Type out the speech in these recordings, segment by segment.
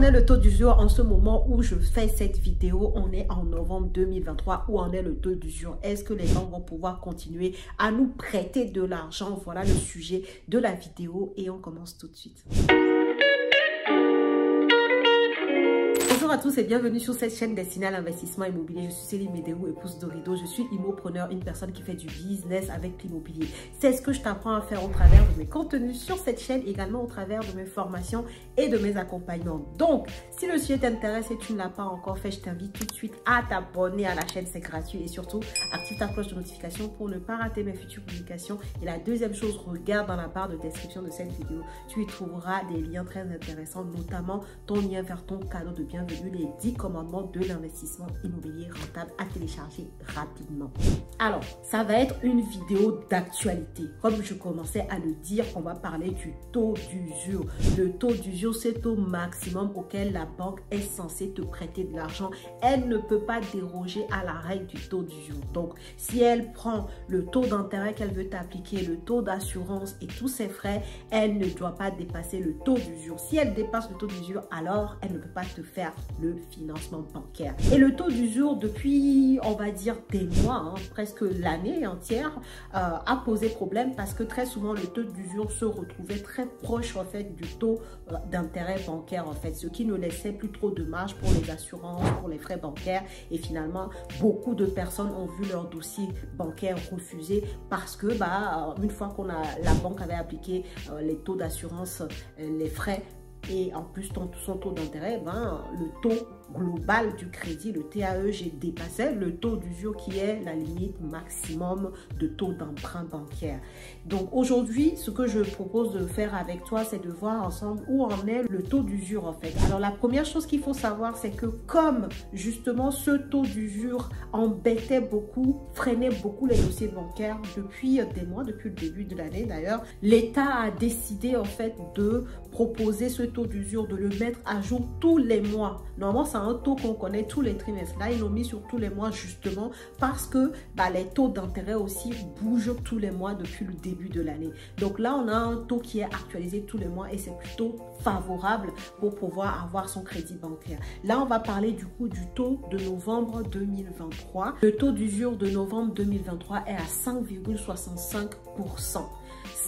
en est le taux d'usure en ce moment où je fais cette vidéo? On est en novembre 2023. Où en est le taux d'usure? Est-ce que les banques vont pouvoir continuer à nous prêter de l'argent? Voilà le sujet de la vidéo et on commence tout de suite. Bonjour à tous et bienvenue sur cette chaîne destinée à l'investissement immobilier. Je suis Céline Médéou, épouse d'Orido. Je suis immopreneur, une personne qui fait du business avec l'immobilier. C'est ce que je t'apprends à faire au travers de mes contenus sur cette chaîne, également au travers de mes formations et de mes accompagnements. Donc, si le sujet t'intéresse et tu ne l'as pas encore fait, je t'invite tout de suite à t'abonner à la chaîne, c'est gratuit. Et surtout, active ta cloche de notification pour ne pas rater mes futures publications. Et la deuxième chose, regarde dans la barre de description de cette vidéo. Tu y trouveras des liens très intéressants, notamment ton lien vers ton cadeau de bienvenue, les 10 commandements de l'investissement immobilier rentable à télécharger rapidement. Alors, ça va être une vidéo d'actualité. Comme je commençais à le dire, on va parler du taux d'usure. Le taux d'usure, c'est le taux maximum auquel la banque est censée te prêter de l'argent. Elle ne peut pas déroger à la règle du taux d'usure. Donc, si elle prend le taux d'intérêt qu'elle veut t'appliquer, le taux d'assurance et tous ses frais, elle ne doit pas dépasser le taux d'usure. Si elle dépasse le taux d'usure, alors elle ne peut pas te faire le financement bancaire. Et le taux d'usure depuis, on va dire, des mois, presque l'année entière, a posé problème parce que très souvent le taux d'usure se retrouvait très proche en fait du taux d'intérêt bancaire en fait, ce qui ne laissait plus trop de marge pour les assurances, pour les frais bancaires, et finalement beaucoup de personnes ont vu leur dossier bancaire refusé parce que une fois la banque avait appliqué les taux d'assurance, les frais et en plus son taux d'intérêt, le taux global du crédit, le TAEG, dépassait le taux d'usure qui est la limite maximum de taux d'emprunt bancaire. Donc aujourd'hui, ce que je propose de faire avec toi, c'est de voir ensemble où en est le taux d'usure en fait. Alors la première chose qu'il faut savoir, c'est que comme justement ce taux d'usure embêtait beaucoup, freinait beaucoup les dossiers bancaires depuis des mois, depuis le début de l'année d'ailleurs, l'État a décidé en fait de proposer ce taux d'usure, de le mettre à jour tous les mois. Normalement, c'est un taux qu'on connaît tous les trimestres. Là, ils l'ont mis sur tous les mois justement parce que les taux d'intérêt aussi bougent tous les mois depuis le début de l'année. Donc là, on a un taux qui est actualisé tous les mois et c'est plutôt favorable pour pouvoir avoir son crédit bancaire. Là, on va parler du coup du taux de novembre 2023. Le taux d'usure de novembre 2023 est à 5,65%.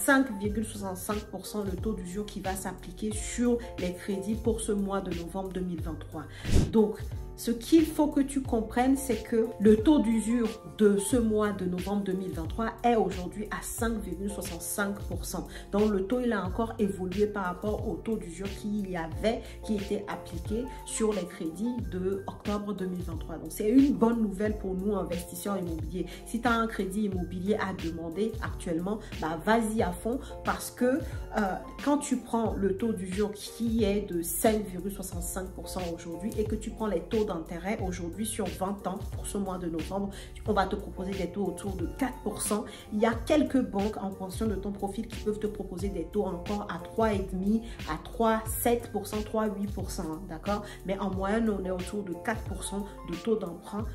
5,65% le taux d'usure qui va s'appliquer sur les crédits pour ce mois de novembre 2023. Donc, ce qu'il faut que tu comprennes, c'est que le taux d'usure de ce mois de novembre 2023 est aujourd'hui à 5,65%. Donc, le taux, il a encore évolué par rapport au taux d'usure qui était appliqué sur les crédits de octobre 2023. Donc, c'est une bonne nouvelle pour nous, investisseurs immobiliers. Si tu as un crédit immobilier à demander actuellement, vas-y à fond parce que quand tu prends le taux d'usure qui est de 5,65% aujourd'hui et que tu prends les taux d'intérêt aujourd'hui sur 20 ans pour ce mois de novembre, on va te proposer des taux autour de 4%. Il y a quelques banques en fonction de ton profil qui peuvent te proposer des taux encore à 3,5%, à 3,7%, 3,8%, d'accord? Mais en moyenne, on est autour de 4% de taux d'emprunt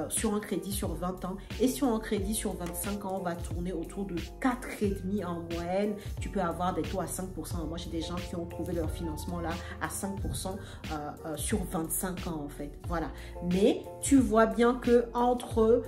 sur un crédit sur 20 ans. Et sur un crédit sur 25 ans, on va tourner autour de 4,5% en moyenne. Tu peux avoir des taux à 5%. Moi, j'ai des gens qui ont trouvé leur financement là à 5% sur 25 ans en fait. Voilà, mais tu vois bien que entre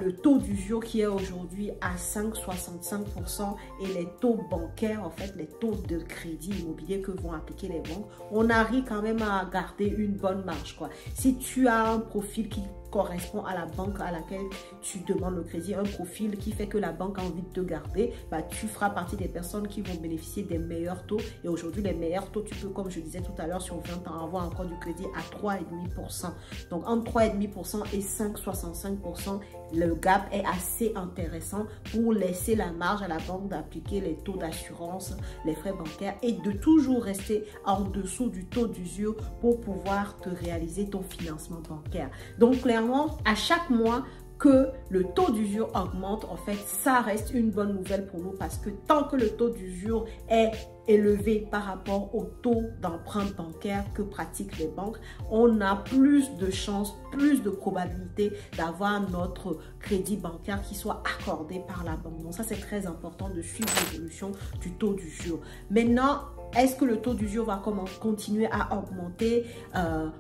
le taux d'usure qui est aujourd'hui à 5,65% et les taux bancaires, en fait, les taux de crédit immobilier que vont appliquer les banques, on arrive quand même à garder une bonne marge, quoi. Si tu as un profil qui correspond à la banque à laquelle tu demandes le crédit, un profil qui fait que la banque a envie de te garder, tu feras partie des personnes qui vont bénéficier des meilleurs taux. Et aujourd'hui, les meilleurs taux, tu peux, comme je disais tout à l'heure, sur 20 ans, avoir encore du crédit à 3,5%. Donc, entre 3,5% et 5,65%, le gap est assez intéressant pour laisser la marge à la banque d'appliquer les taux d'assurance, les frais bancaires et de toujours rester en dessous du taux d'usure pour pouvoir te réaliser ton financement bancaire. Donc, clairement, à chaque mois que le taux d'usure augmente, en fait, ça reste une bonne nouvelle pour nous parce que tant que le taux d'usure est élevé par rapport au taux d'emprunt bancaire que pratiquent les banques, on a plus de chances, plus de probabilité d'avoir notre crédit bancaire qui soit accordé par la banque. Donc ça, c'est très important de suivre l'évolution du taux d'usure. Maintenant, est-ce que le taux d'usure va continuer à augmenter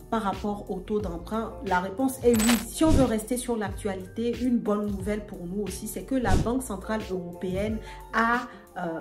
par rapport au taux d'emprunt? La réponse est oui. Si on veut rester sur l'actualité, une bonne nouvelle pour nous aussi, c'est que la Banque centrale européenne a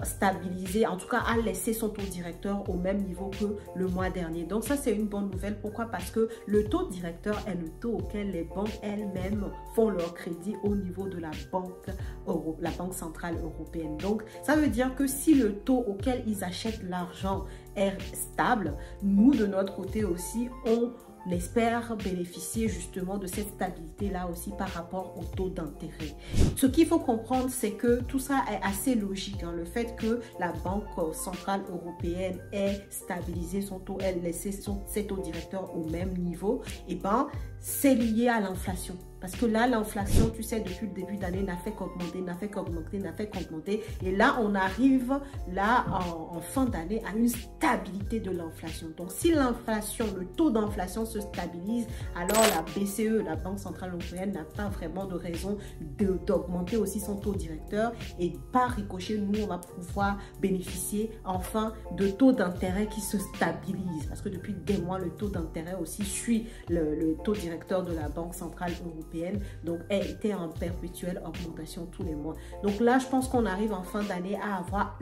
stabilisé, en tout cas a laissé son taux directeur au même niveau que le mois dernier. Donc ça, c'est une bonne nouvelle. Pourquoi? Parce que le taux directeur est le taux auquel les banques elles-mêmes font leur crédit au niveau de la Banque centrale européenne. Donc ça veut dire que si le taux auquel ils achètent l'argent est stable, nous de notre côté aussi, on espère bénéficier justement de cette stabilité-là aussi par rapport au taux d'intérêt. Ce qu'il faut comprendre, c'est que tout ça est assez logique. Hein. Le fait que la Banque centrale européenne ait stabilisé son taux, ait laissé ses taux directeurs au même niveau, et ben, c'est lié à l'inflation. Parce que là, l'inflation, tu sais, depuis le début d'année, n'a fait qu'augmenter, n'a fait qu'augmenter, n'a fait qu'augmenter. Et là, on arrive là en fin d'année à une stabilité de l'inflation. Donc, si l'inflation, le taux d'inflation se stabilise, alors la BCE, la Banque centrale européenne, n'a pas vraiment de raison d'augmenter aussi son taux directeur. Et par ricochet, nous, on va pouvoir bénéficier enfin de taux d'intérêt qui se stabilisent. Parce que depuis des mois, le taux d'intérêt aussi suit le taux directeur de la Banque centrale européenne. Donc elle était en perpétuelle augmentation tous les mois. Donc là, je pense qu'on arrive en fin d'année à avoir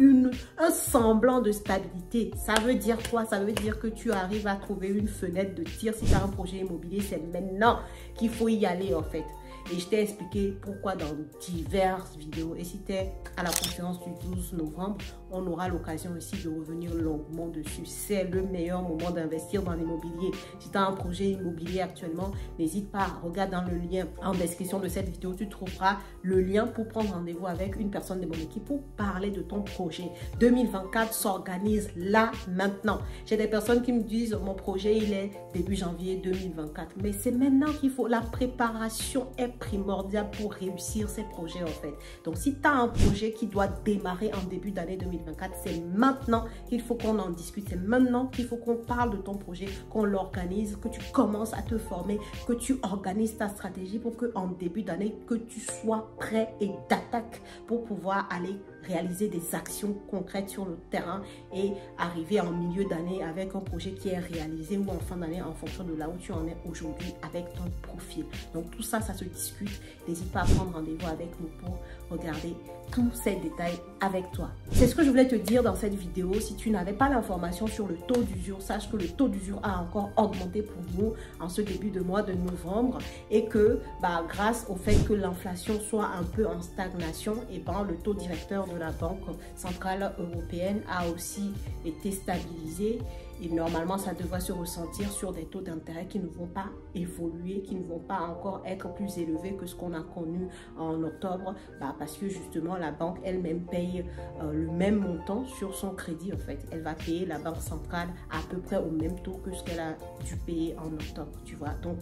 un semblant de stabilité. Ça veut dire quoi? Ça veut dire que tu arrives à trouver une fenêtre de tir. Si tu as un projet immobilier, c'est maintenant qu'il faut y aller en fait. Et je t'ai expliqué pourquoi dans diverses vidéos. Et si tu es à la conférence du 12 novembre, on aura l'occasion aussi de revenir longuement dessus. C'est le meilleur moment d'investir dans l'immobilier. Si tu as un projet immobilier actuellement, n'hésite pas, regarde dans le lien en description de cette vidéo, tu trouveras le lien pour prendre rendez-vous avec une personne de mon équipe pour parler de ton projet. 2024 s'organise là, maintenant. J'ai des personnes qui me disent, mon projet, il est début janvier 2024. Mais c'est maintenant qu'il faut, la préparation est primordiale pour réussir ces projets en fait. Donc si tu as un projet qui doit démarrer en début d'année 2024, c'est maintenant qu'il faut qu'on en discute. C'est maintenant qu'il faut qu'on parle de ton projet, qu'on l'organise, que tu commences à te former, que tu organises ta stratégie pour que en début d'année, que tu sois prêt et d'attaque pour pouvoir aller réaliser des actions concrètes sur le terrain et arriver en milieu d'année avec un projet qui est réalisé ou en fin d'année en fonction de là où tu en es aujourd'hui avec ton profil. Donc tout ça, ça se discute. N'hésite pas à prendre rendez-vous avec nous pour regarder tous ces détails avec toi. C'est ce que je voulais te dire dans cette vidéo. Si tu n'avais pas l'information sur le taux d'usure, sache que le taux d'usure a encore augmenté pour nous en ce début de mois de novembre et que grâce au fait que l'inflation soit un peu en stagnation, et le taux directeur de la Banque centrale européenne a aussi été stabilisé. Et normalement, ça devrait se ressentir sur des taux d'intérêt qui ne vont pas évoluer, qui ne vont pas encore être plus élevés que ce qu'on a connu en octobre, parce que justement, la banque elle-même paye le même montant sur son crédit. En fait, elle va payer la Banque centrale à peu près au même taux que ce qu'elle a dû payer en octobre, tu vois. Donc,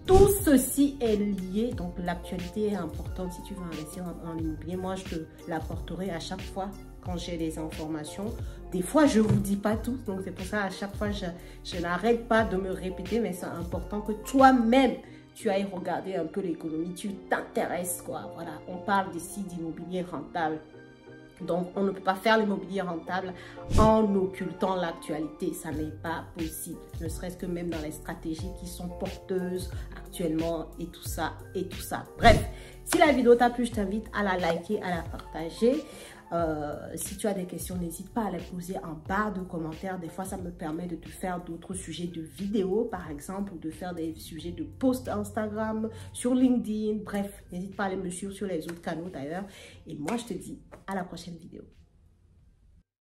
tout ceci est lié. Donc, l'actualité est importante si tu veux investir en immobilier. Moi, je te l'apporterai à chaque fois quand j'ai des informations. Des fois, je ne vous dis pas tout. Donc, c'est pour ça, à chaque fois, je n'arrête pas de me répéter. Mais c'est important que toi-même, tu ailles regarder un peu l'économie. Tu t'intéresses, quoi. Voilà, on parle ici d'immobilier rentable. Donc, on ne peut pas faire l'immobilier rentable en occultant l'actualité. Ça n'est pas possible. Ne serait-ce que même dans les stratégies qui sont porteuses actuellement et tout ça et tout ça. Bref, si la vidéo t'a plu, je t'invite à la liker, à la partager. Si tu as des questions, n'hésite pas à les poser en barre de commentaires. Des fois, ça me permet de te faire d'autres sujets de vidéos, par exemple, ou de faire des sujets de posts Instagram, sur LinkedIn. Bref, n'hésite pas à aller me suivre sur les autres canaux d'ailleurs. Et moi, je te dis à la prochaine vidéo.